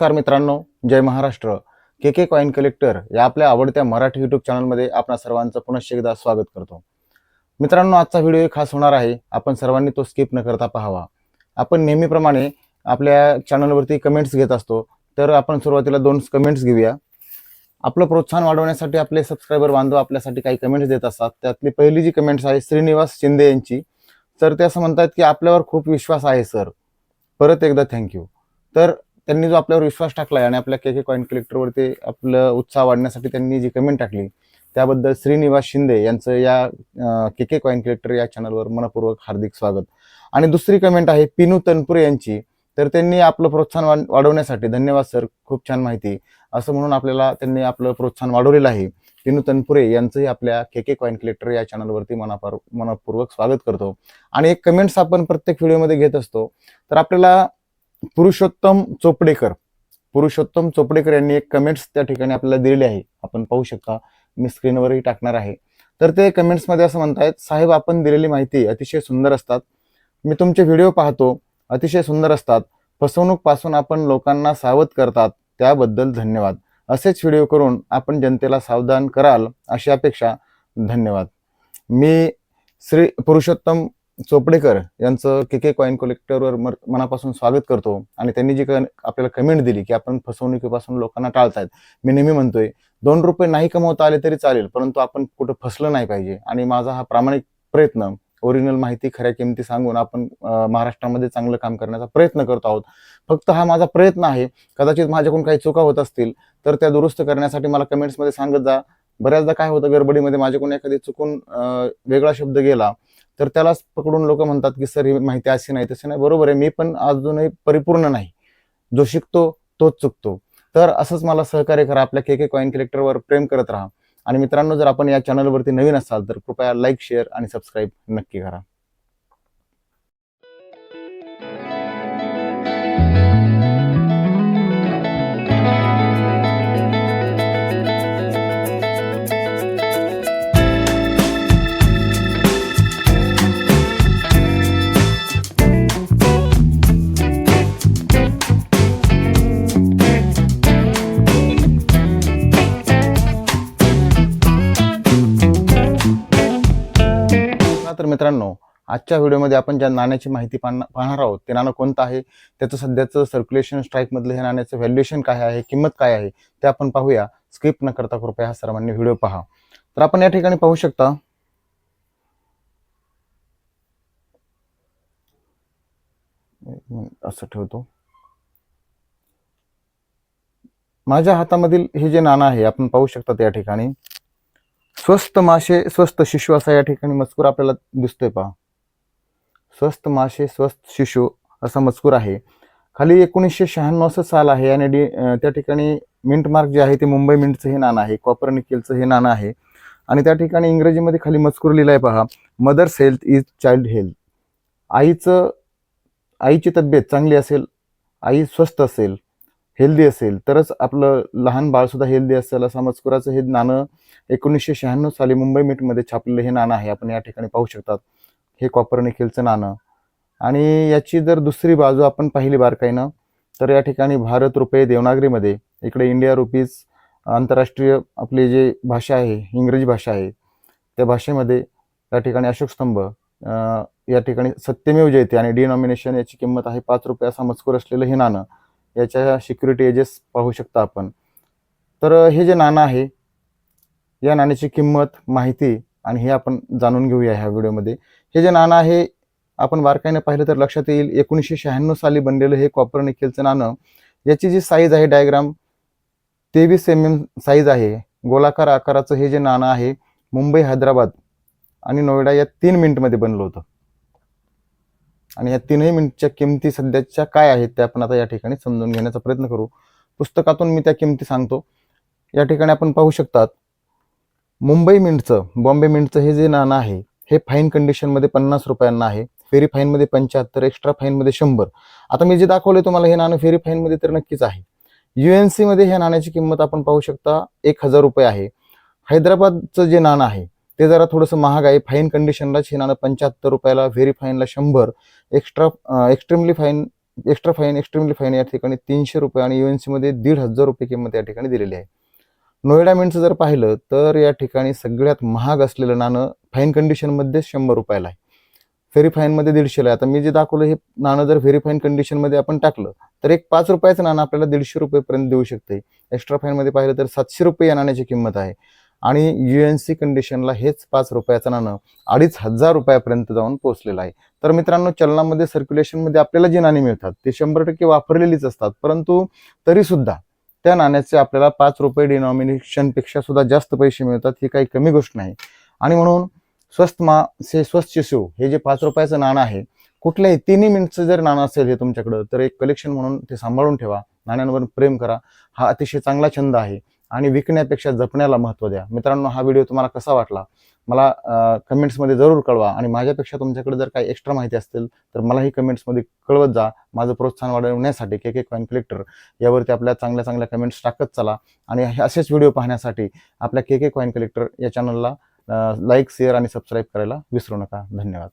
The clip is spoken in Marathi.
नमस्कार मित्रांनो, जय महाराष्ट्र. के कॉइन कलेक्टर या आपल्या आवडत्या मराठी यूट्यूब चॅनलमध्ये आपणा सर्वांचं पुनश्च एकदा स्वागत करतो. मित्रांनो, आजचा व्हिडिओ खास होणार आहे. आपण सर्वांनी तो स्किप न करता पाहावा. आपण नेहमीप्रमाणे आपल्या चॅनलवरती कमेंट्स घेत असतो, तर आपण सुरुवातीला 2 कमेंट्स घेऊया. आपलं प्रोत्साहन वाढवण्यासाठी आपले सबस्क्रायबर बांधव आपल्यासाठी काही कमेंट्स देत असतात. त्यातली पहिली जी कमेंट्स आहे श्रीनिवास शिंदे यांची. तर ते असं म्हणतात की आपल्यावर खूप विश्वास आहे सर, परत एकदा थँक्यू. तर त्यांनी जो आपल्यावर विश्वास टाकलाय आणि आपल्या के कॉइन कलेक्टरवरती आपलं उत्साह वाढण्यासाठी त्यांनी जी कमेंट टाकली त्याबद्दल श्रीनिवास शिंदे यांचं या के कॉइन कलेक्टर या चॅनलवर मनपूर्वक हार्दिक स्वागत. आणि दुसरी कमेंट आहे पिनू तनपुरे यांची. तर त्यांनी आपलं प्रोत्साहन वाढवण्यासाठी धन्यवाद सर, खूप छान माहिती असं म्हणून आपल्याला त्यांनी आपलं प्रोत्साहन वाढवलेलं आहे. पिनू तनपुरे यांचंही आपल्या के कॉइन कलेक्टर या चॅनलवरती मनपूर्वक स्वागत करतो. आणि एक कमेंट्स आपण प्रत्येक व्हिडिओमध्ये घेत असतो. तर आपल्याला पुरुषोत्तम चोपडेकर यांनी एक कमेंट्स त्या ठिकाणी आपल्याला दिलेली आहे. आपण पाहू शकता, मी स्क्रीनवरही टाकणार आहे. तर ते कमेंट्समध्ये असं म्हणतायत, साहेब आपण दिलेली माहिती अतिशय सुंदर असतात. मी तुमचे व्हिडिओ पाहतो, अतिशय सुंदर असतात. फसवणूक पासून आपण लोकांना सावध करतात, त्याबद्दल धन्यवाद. असेच व्हिडिओ करून आपण जनतेला सावधान कराल अशी अपेक्षा. धन्यवाद. मी श्री पुरुषोत्तम चोपडेकर यांचं के कॉइन कलेक्टरवर मनापासून स्वागत करतो. आणि त्यांनी जी आपल्याला कमेंट दिली की आपण फसवणुकीपासून लोकांना टाळतायत. मी नेहमी म्हणतोय, 2 रुपये नाही कमवता आले तरी चालेल, परंतु आपण कुठं फसलं नाही पाहिजे. आणि माझा हा प्रामाणिक प्रयत्न, ओरिजिनल माहिती खऱ्या किमती सांगून आपण महाराष्ट्रामध्ये चांगलं काम करण्याचा प्रयत्न करतो आहोत. फक्त हा माझा प्रयत्न आहे. कदाचित माझ्याकडून काही चुका होत असतील तर त्या दुरुस्त करण्यासाठी मला कमेंट्समध्ये सांगत जा. बऱ्याचदा काय होतं, गडबडीमध्ये माझ्याकडून एखादी चुकून वेगळा शब्द गेला तर त्यालाच पकडून लोक म्हणतात की सर ही माहिती अशी नाही तशी नाही. बरोबर आहे, मी पण अजूनही परिपूर्ण नाही. जो शिकतो तोच चुकतो. तर असंच मला सहकार्य करा. आपल्या के कॉइन कलेक्टरवर प्रेम करत राहा. आणि मित्रांनो, जर आपण या चॅनलवरती नवीन असाल तर कृपया लाईक, शेअर आणि सबस्क्राईब नक्की करा. तर मित्रांनो, आजच्या व्हिडिओमध्ये आपण ज्या नाण्याची माहिती पाहणार आहोत ते नाणं कोणतं आहे, त्याचं सध्याचं सर्क्युलेशन स्ट्राईक मधलं हे नाण्याचं व्हॅल्युएशन काय आहे, किंमत काय आहे ते आपण पाहूया. स्किप न करता कृपया हा सर्वांनी व्हिडिओ पहा. तर आपण या ठिकाणी पाहू शकता, असं ठेवतो. माझ्या हातामधील हे जे नाणं आहे आपण पाहू शकता त्या ठिकाणी स्वस्त मासे स्वस्त शिशु असा या ठिकाणी मजकूर आपल्याला दिसतोय. पहा, स्वस्त मासे स्वस्त शिशु असा मजकूर आहे. खाली 1996 साल आहे. आणि त्या ठिकाणी मिंट मार्क जे आहे ते मुंबई मिंटचं हे नाणं आहे, कॉपर निकेलचं हे नाणं आहे. आणि त्या ठिकाणी इंग्रजीमध्ये खाली मजकूर लिहिलाय. पहा, mother's health is child health. आईची तब्येत चांगली असेल, आई स्वस्थ असेल, हेल्दी असेल तरच आपलं लहान बाळ सुद्धा हेल्दी असेल, असा मजकुराचं हे नाणं 1996 साली मुंबई मिंटमध्ये छापलेलं हे नाणं आहे. आपण या ठिकाणी पाहू शकतात, हे कॉपर निकेलचं नाणं. आणि याची जर दुसरी बाजू आपण पाहिली बारकाईनं तर या ठिकाणी भारत रुपये देवनागरीमध्ये, इकडे इंडिया रुपीज आंतरराष्ट्रीय आपली जे भाषा आहे इंग्रजी भाषा आहे, त्या भाषेमध्ये या ठिकाणी अशोक स्तंभ, या ठिकाणी सत्यमेव जयते आणि डिनॉमिनेशन याची किंमत आहे 5 रुपये असा मजकूर असलेलं हे नाणं. याच्या सिक्युरिटी एजेस पाहू शकता आपण. तर हे जे नाणं आहे, या नाण्याची किंमत, माहिती आणि हे आपण जाणून घेऊया ह्या व्हिडिओमध्ये. हे जे नाणं आहे आपण बारकाईने पाहिलं तर लक्षात येईल, 1996 साली बनलेलं हे कॉपर निकेलचं नाणं. याची जी साईज आहे, डायग्राम 23 mm साईज आहे. गोलाकार आकाराचं हे जे नाणं आहे मुंबई, हैदराबाद आणि नोएडा या 3 मिनिटमध्ये बनलं होतं. आणि या 3ही मिनिटच्या किमती सध्याच्या काय आहेत ते आपण आता या ठिकाणी समजून घेण्याचा प्रयत्न करू. पुस्तकातून मी त्या किमती सांगतो. या ठिकाणी आपण पाहू शकतात, मुंबई मिंटचं, बॉम्बे मिंटचं हे जे नाणं आहे हे फाईन कंडिशनमध्ये 50 रुपयांना आहे. फेरी फाईनमध्ये 75, एक्स्ट्रा फाईनमध्ये 100. आता मी जे दाखवले तुम्हाला हे नाणं फेरी फाईनमध्ये तर नक्कीच आहे. UNC मध्ये ह्या नाण्याची किंमत आपण पाहू शकता 1000 रुपये आहे. हैदराबादचं जे नाणं आहे ते जरा थोडंसं महाग आहे. फाईन कंडिशनलाच हे नाणं 75 रुपयाला, व्हेरी फाईनला 100, extremely fine extra fine, extremely fine या ठिकाणी 300 रुपये आणि UNC मध्ये 1,500 रुपये किंमत या ठिकाणी दिलेली आहे. नोएडा मिंटचं जर पाहिलं तर या ठिकाणी सगळ्यात महाग असलेलं नाणं फाईन कंडिशनमध्ये 100 रुपयाला आहे. व्हेरी फाईनमध्ये 150ला आहे. आता मी जे दाखवलं हे नाणं जर व्हेरी फाईन कंडिशनमध्ये आपण टाकलं तर एक 5 रुपयाचं नाणं आपल्याला 150 रुपयेपर्यंत देऊ शकते. एक्स्ट्रा फाईनमध्ये पाहिलं तर 700 रुपये या नाण्याची किंमत आहे आणि UNC कंडिशनला हेच 5 रुपयाचं नाणं 2,500 रुपयापर्यंत जाऊन पोहोचलेलं आहे. तर मित्रांनो, चलनामध्ये सर्क्युलेशनमध्ये आपल्याला जी नाणी मिळतात ते 100% वापरलेलीच असतात, परंतु तरीसुद्धा त्या नाण्याचे आपल्याला 5 रुपये डिनॉमिनेशनपेक्षा सुद्धा जास्त पैसे मिळतात. ही काही कमी गोष्ट नाही. आणि म्हणून स्वस्त मा से स्वस्त शिव हे जे 5 रुपयाचं नाणं आहे, कुठल्याही तिन्ही मिनिटचं जर नाणं असेल हे तुमच्याकडं तर एक कलेक्शन म्हणून ते सांभाळून ठेवा. नाण्यांवर प्रेम करा. हा अतिशय चांगला छंद आहे आणि विकण्यापेक्षा जपण्याला महत्त्व द्या. मित्रांनो, हा व्हिडिओ तुम्हाला कसा वाटला मला कमेंट्समध्ये जरूर कळवा आणि माझ्यापेक्षा तुमच्याकडे जर काही एक्स्ट्रा माहिती असेल तर मलाही कमेंट्समध्ये कळवत जा. माझं प्रोत्साहन वाढवण्यासाठी KK कॉइन कलेक्टर यावरती आपल्या चांगल्या चांगल्या कमेंट्स टाकत चला आणि असेच व्हिडिओ पाहण्यासाठी आपल्या KK कॉइन कलेक्टर या चॅनलला लाईक, शेअर आणि सबस्क्राईब करायला विसरू नका. धन्यवाद.